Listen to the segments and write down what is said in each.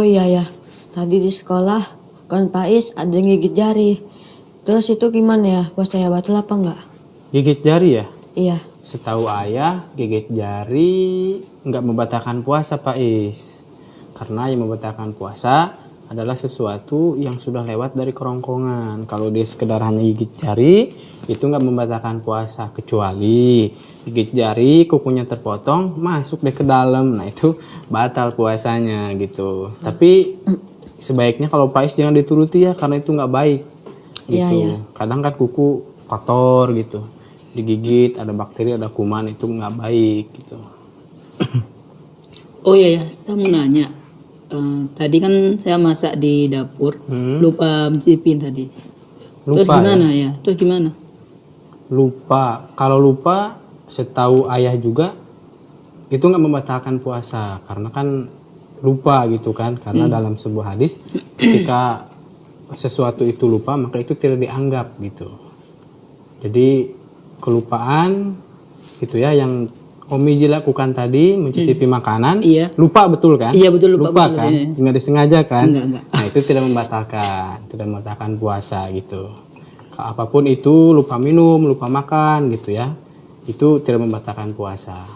iya ya, tadi di sekolah kan Pak Is ada yang gigit jari. Terus itu gimana ya, puasa ya batal apa enggak? Gigit jari ya? Iya. Setahu ayah, gigit jari nggak membatalkan puasa Pak Is. Karena yang membatalkan puasa adalah sesuatu yang sudah lewat dari kerongkongan. Kalau dia sekedar hanya gigit jari, itu nggak membatalkan puasa. Kecuali gigit jari, kukunya terpotong, masuk deh ke dalam. Nah itu batal puasanya gitu. Tapi sebaiknya kalau Pak Is jangan dituruti ya, karena itu nggak baik gitu. Iya. Kadang kan kuku kotor gitu, digigit ada bakteri ada kuman, itu nggak baik gitu. Oh iya ya, saya mau nanya. Tadi kan saya masak di dapur, lupa mencicipin tadi. Terus Lupa gimana ya? Terus gimana? Lupa, kalau lupa setahu ayah juga itu nggak membatalkan puasa karena kan lupa gitu kan, karena dalam sebuah hadis ketika sesuatu itu lupa maka itu tidak dianggap gitu. Jadi kelupaan gitu ya, yang Omiji lakukan tadi mencicipi makanan, Iya. lupa betul kan? Iya, betul, lupa betul, kan? iya. Nggak disengaja kan? Enggak. Nah itu tidak membatalkan puasa gitu. Apapun itu, lupa minum, lupa makan gitu ya, itu tidak membatalkan puasa.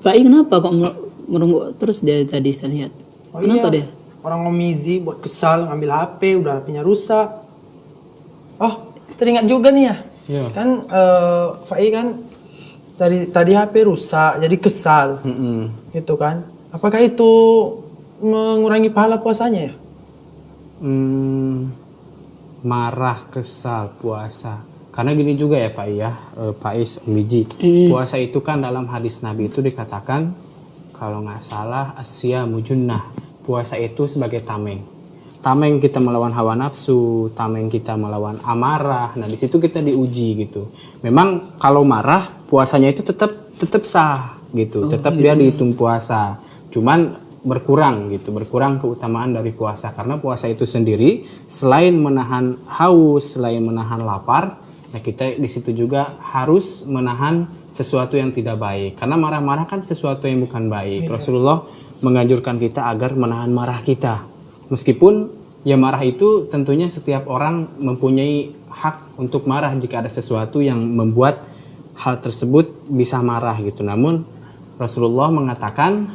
Pak I kenapa kok merungguk terus dia tadi saya lihat? Kenapa dia? Orang Omizi buat kesal ngambil HP, udah HP-nya rusak. Oh, teringat juga nih ya. Iya. Kan Fai kan dari tadi HP rusak, jadi kesal. Gitu kan. Apakah itu mengurangi pahala puasanya ya? Marah, kesal, puasa. Karena gini juga ya Pak ya, Pak Is, Omiji. Puasa itu kan dalam hadis Nabi itu dikatakan, kalau nggak salah, asyamu junnah. Puasa itu sebagai tameng. Tameng kita melawan hawa nafsu, tameng kita melawan amarah. Nah di situ kita diuji gitu. Memang kalau marah puasanya itu tetap sah gitu, tetap dia dihitung puasa. Cuman berkurang gitu, berkurang keutamaan dari puasa karena puasa itu sendiri selain menahan haus, selain menahan lapar, nah kita di situ juga harus menahan sesuatu yang tidak baik. Karena marah-marah kan sesuatu yang bukan baik. Rasulullah menganjurkan kita agar menahan marah kita. Meskipun ya marah itu tentunya setiap orang mempunyai hak untuk marah jika ada sesuatu yang membuat hal tersebut bisa marah gitu. Namun Rasulullah mengatakan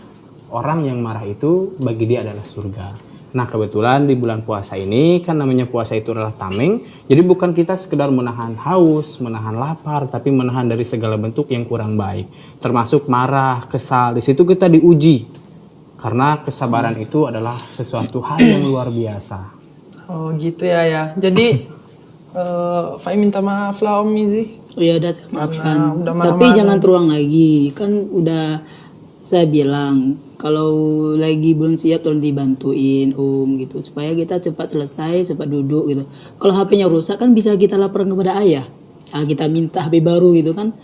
orang yang marah itu bagi dia adalah surga. Nah kebetulan di bulan puasa ini kan namanya puasa itu adalah tameng. Jadi bukan kita sekedar menahan haus, menahan lapar, tapi menahan dari segala bentuk yang kurang baik. Termasuk marah, kesal. Di situ kita diuji. Karena kesabaran itu adalah sesuatu hal yang luar biasa. Oh gitu ya. Jadi Fai minta maaf lah Om Mizi. Oh ya udah saya maafkan. Udah Tapi marah-marah. jangan terulang lagi. Kan udah saya bilang kalau lagi belum siap tolong dibantuin Om gitu supaya kita cepat selesai, cepat duduk gitu. Kalau HP-nya rusak kan bisa kita laporan kepada ayah. Nah, kita minta HP baru gitu kan.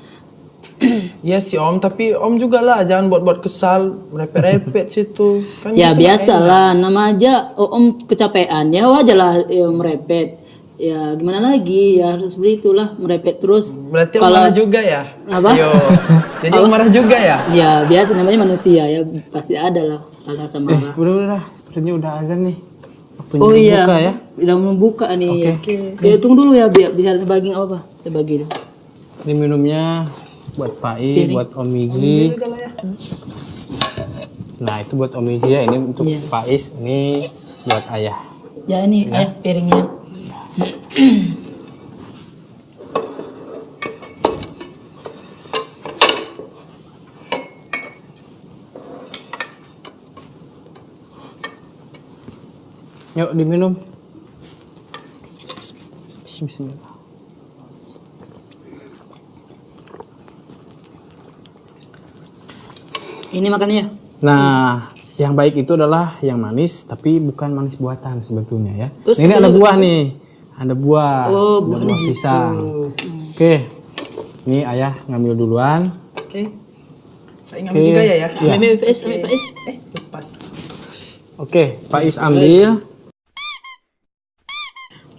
Iya sih Om, tapi Om juga lah jangan buat-buat kesal, merepet-repet situ. Kan Ya gitu biasa enak. lah, nama aja Om kecapean ya wajar lah ya, merepet. Ya gimana lagi ya harus begitulah merepet terus. Berarti Om marah juga ya? Apa? Yo. Jadi Om marah juga ya? Ya biasa namanya manusia ya pasti ada lah rasa marah. Udah, sepertinya udah azan nih. Waktunya Oh iya, buka ya. udah membuka nih. Ya tunggu dulu ya biar bisa bagi apa? Saya bagi dulu. Ini minumnya buat Pak I, buat Om Mizi. Juga lah ya. Nah itu buat Om Mizi ya, ini untuk Iya. Pak Is, ini buat ayah. Ya ini ayah piringnya. Yuk diminum. Bismillah. Ini makannya. Nah, yang baik itu adalah yang manis, tapi bukan manis buatan sebetulnya ya. Terus Ini ada apa buah nih, ada buah, Oh, ada buah pisang. Oke, ini ayah ngambil duluan. Oke. Fai ngambil juga ya? Iya. MPS, MPS. Lepas. Oke, Pak Is ambil.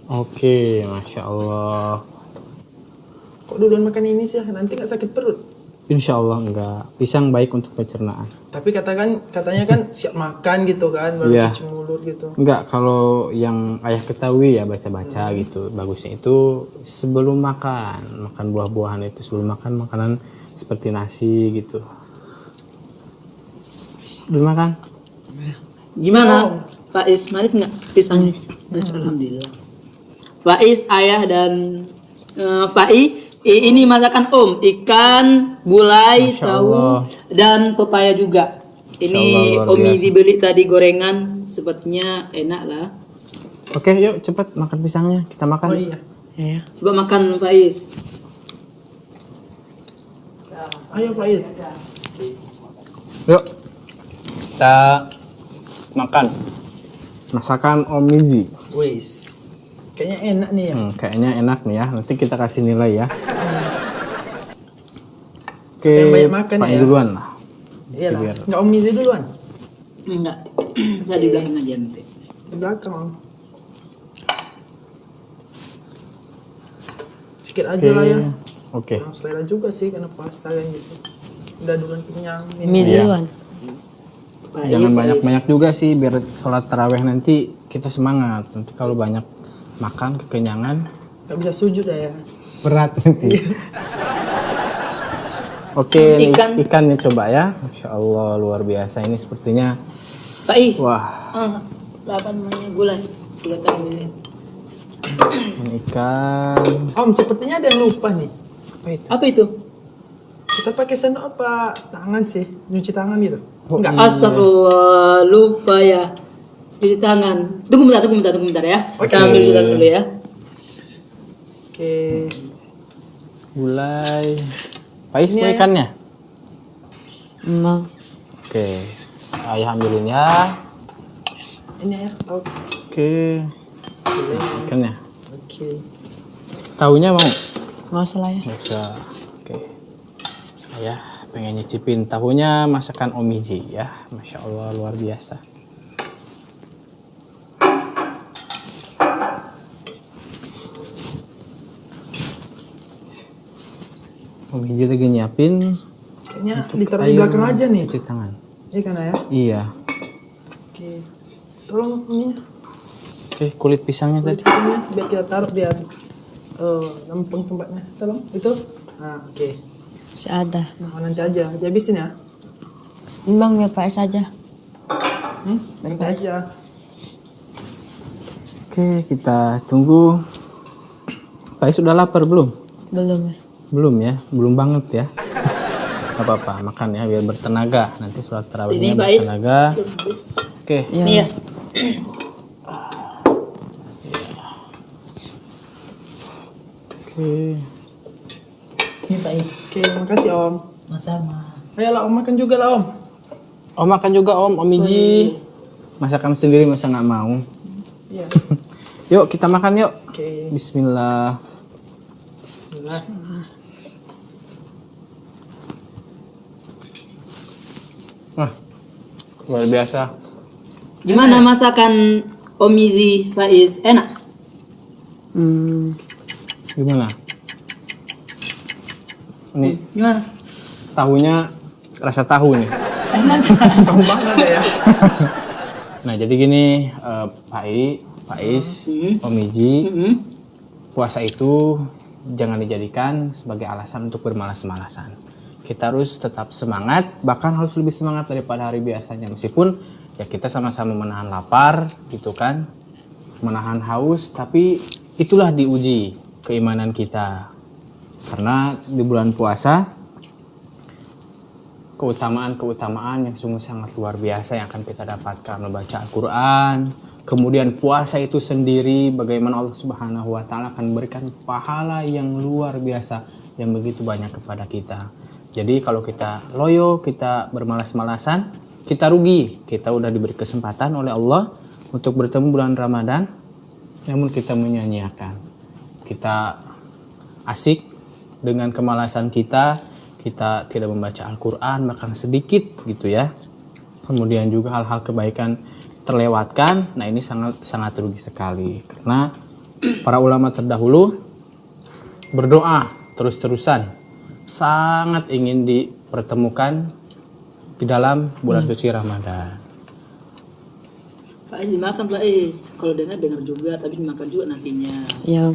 Oke, Masya Allah. Kok duluan makan ini sih? Nanti nggak sakit perut? Insya Allah enggak. Pisang baik untuk pencernaan. Tapi katanya kan siap makan gitu kan, baru Iya. cuci mulut gitu. Enggak, kalau yang ayah ketahui ya baca-baca gitu. Bagusnya itu sebelum makan buah-buahan itu sebelum makan makanan seperti nasi gitu. Belum makan? Gimana? Faiz manis nggak pisang? Manis. Alhamdulillah. Faiz, ayah dan ini masakan Om, ikan, gulai, Masya tahu Allah. dan pepaya juga. Ini Allah, luar Om Izi beli tadi gorengan, sepertinya enak lah. Oke, yuk cepat makan pisangnya. Kita makan. Oh iya. Ya. Coba makan Faiz. Ayo Faiz. Yuk. Kita makan. Masakan Om Mizi. Wis. Kayaknya enak nih ya. Kayaknya enak nih ya. Nanti kita kasih nilai ya. Oke, Yang banyak makan Pak ya. duluan lah. Iyalah. Biar. Enggak Om Mizi duluan. Enggak. Saya di belakang aja nanti. Di belakang Om. Sedikit aja lah ya. Oke. Yang selera juga sih karena puasa kan gitu. Udah duluan kenyang. Mizi Iya. duluan. Faiz, Jangan Faiz. banyak-banyak juga sih biar sholat taraweh nanti kita semangat. Nanti kalau banyak makan kekenyangan Gak bisa sujud dah ya. berat nanti. Oke, nih, Ikan. ikannya coba ya. Masya Allah luar biasa ini sepertinya. Pak I. Wah, Apa namanya gulai? Gulai tahu. ini ikan. Om, sepertinya ada yang lupa nih. Apa itu? Apa itu? Kita pakai sendok apa tangan sih? Nyuci tangan gitu? Oh, Enggak. Astagfirullah, lupa ya. Cuci tangan. Tunggu bentar ya. Oke. Saya ambil dulu ya. Oke. Gulai. Pais Ini mau ya. ikannya? Mau. Oke, ayah ambilin ya. Ini ya. Oke. Oke, ikannya. Oke. Tahunya mau? Nggak usah lah ya. Nggak usah. Oke. Ayah pengen nyicipin tahunya masakan Om Iji ya. Masya Allah luar biasa. Om Iji lagi nyiapin Kayaknya ditaruh di belakang aja nih. cuci tangan. Iya kan ya? Iya. Oke. Tolong ininya. Oke, kulit pisangnya Kulit tadi. pisangnya biar kita taruh biar lempeng tempatnya. Tolong itu. Nah, oke. Masih ada. Nah, nanti aja. Dihabisin ya. Bang ya Pak saja. Nanti aja. Oke, kita tunggu. Pak Is sudah lapar belum? Belum ya. Belum ya, belum banget ya. Gak apa-apa, makan ya biar bertenaga. Nanti sholat tarawihnya Ini Pak Is. bertenaga. Oke, Ini ya. oke. Ini Pak I. Oke, makasih Om. Sama. Ayolah Om makan juga lah Om. Om makan juga Om Iji. Masakan sendiri masa nggak mau. Iya. Yuk kita makan yuk. Oke. Bismillah. Bismillah. Wah, luar biasa. Gimana masakan Om Izi Faiz? Enak? Gimana? Ini Gimana? tahunya rasa tahu nih. Tahu banget ya. Nah jadi gini Pak Is, Om Iji, puasa itu jangan dijadikan sebagai alasan untuk bermalas-malasan. Kita harus tetap semangat, bahkan harus lebih semangat daripada hari biasanya. Meskipun ya kita sama-sama menahan lapar gitu kan, menahan haus, tapi itulah diuji keimanan kita. Karena di bulan puasa keutamaan-keutamaan yang sungguh sangat luar biasa yang akan kita dapatkan membaca Al-Quran. Kemudian puasa itu sendiri bagaimana Allah Subhanahu wa taala akan memberikan pahala yang luar biasa yang begitu banyak kepada kita. Jadi kalau kita loyo, kita bermalas-malasan, kita rugi. Kita udah diberi kesempatan oleh Allah untuk bertemu bulan Ramadan, namun kita menyanyiakan. Kita asik dengan kemalasan kita tidak membaca Al-Quran bahkan sedikit gitu ya. Kemudian juga hal-hal kebaikan terlewatkan. Nah ini sangat rugi sekali karena para ulama terdahulu berdoa terus-terusan sangat ingin dipertemukan di dalam bulan suci Ramadan. Faiz dimakan Faiz. Kalau dengar juga, tapi dimakan juga nasinya. Ya.